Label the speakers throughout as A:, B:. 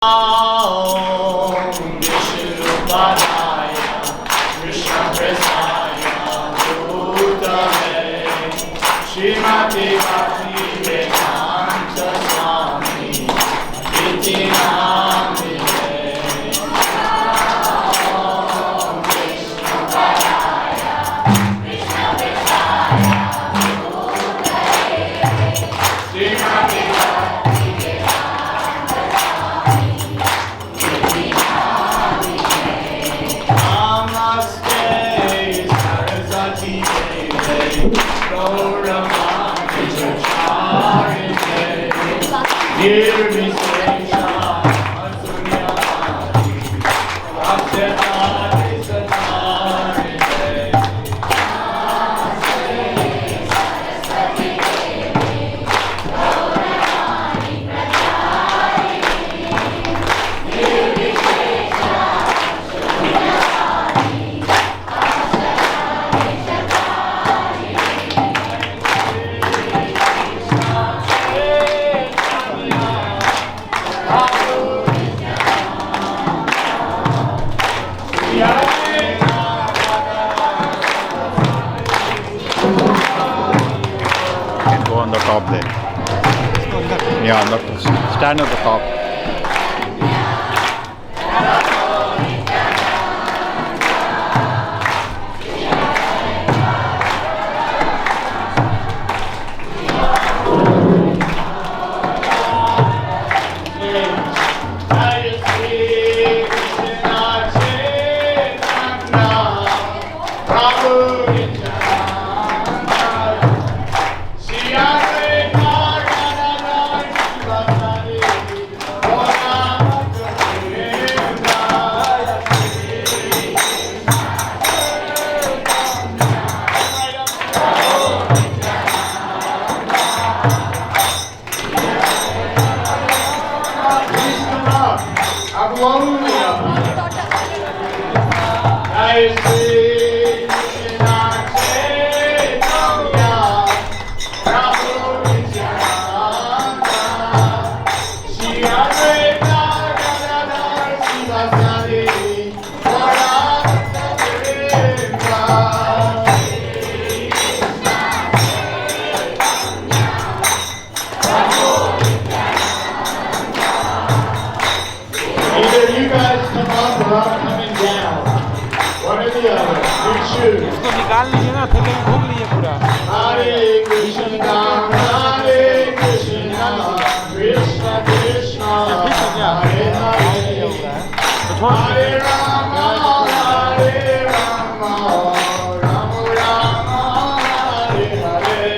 A: Om Vishnupadaya Krishna Prasaya Bhutale Srimati Bhakti Vedanta Swami Iti Namine Om Vishnupadaya Krishna Prasaya Bhutale Srimati on the top there. Yeah, on the stand at the top.
B: इसको निकाल लीजिए ना, फिर कहीं घूम लीजिए पूरा।
A: हरे Krishna Krishna Krishna Hare Hare Hare Ram Ram Ram Hare Hare.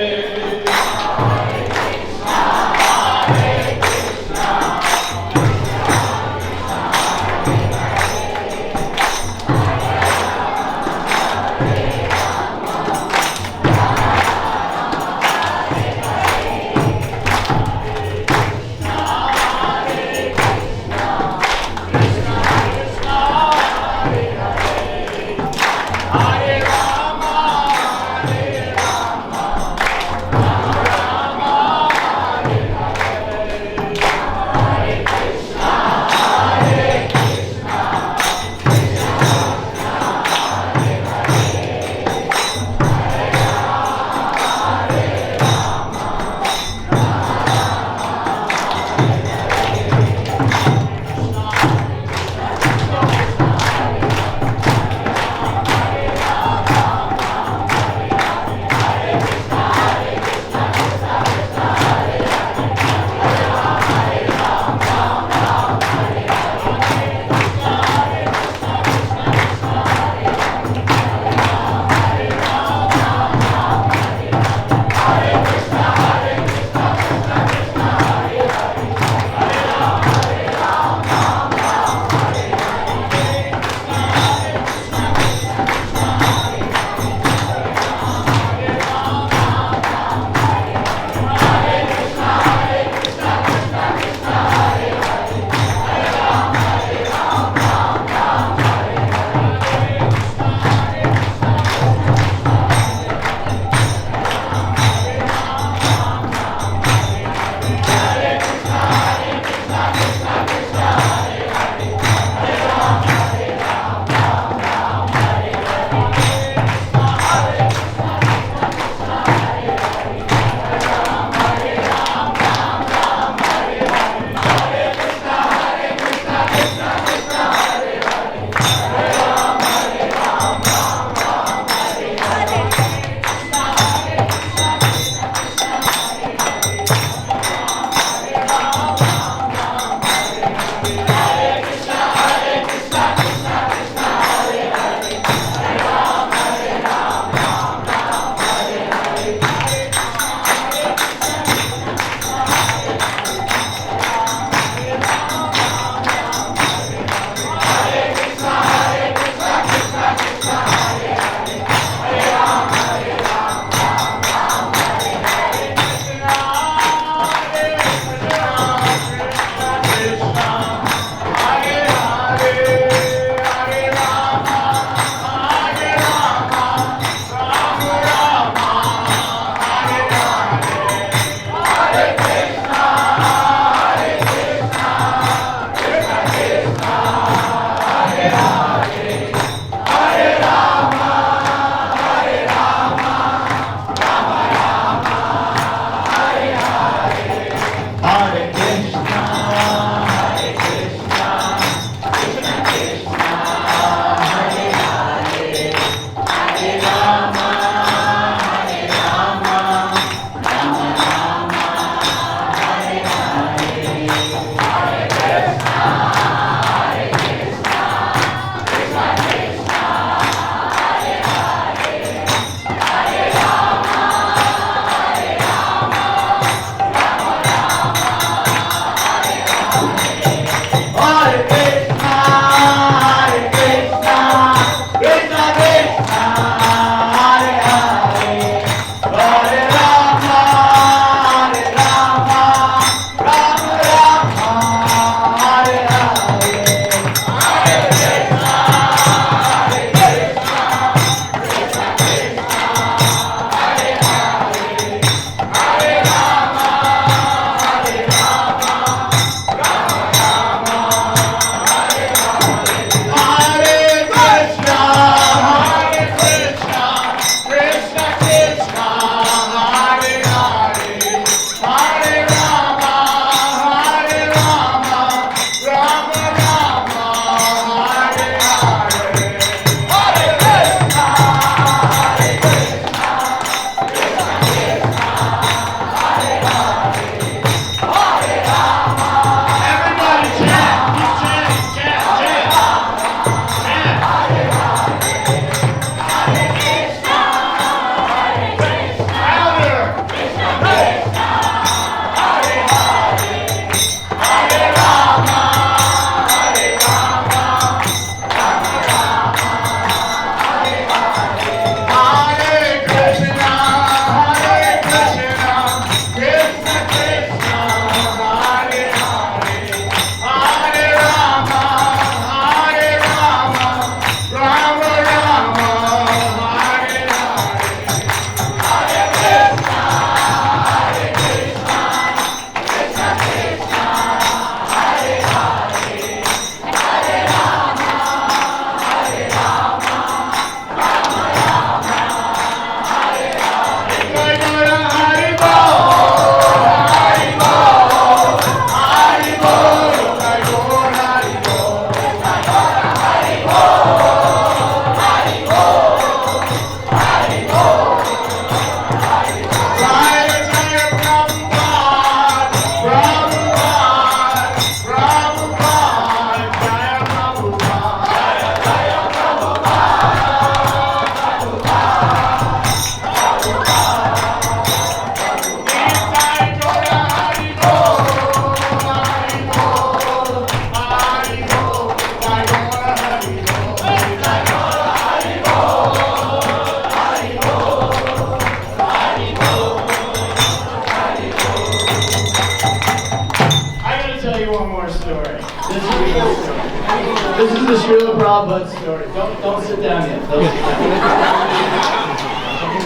C: This is the Srila Prabhupada story. Don't sit down yet. Don't sit down.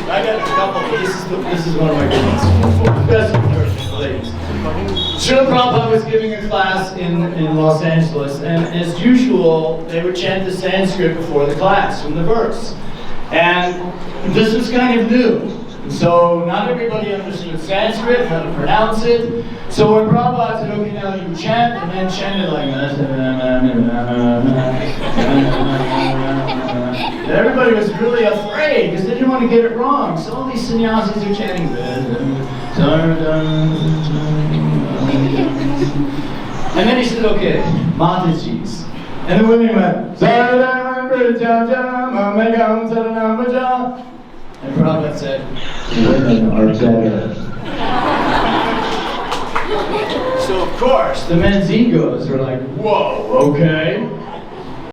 C: I got a couple, but this is one of my good ones. Best ladies. Srila Prabhupada was giving a class in Los Angeles, and as usual, they would chant the Sanskrit before the class from the verse. And this was kind of new. So not everybody understood Sanskrit, how to pronounce it. So when Prabhupada said, okay, now you chant, and then chant it like this. Everybody was really afraid because they didn't want to get it wrong. So all these sannyasis are chanting this. And then he said, okay, Mataji's. And the women went, and Prabhupada said, women are better. So of course, the men's egos are like, whoa, okay.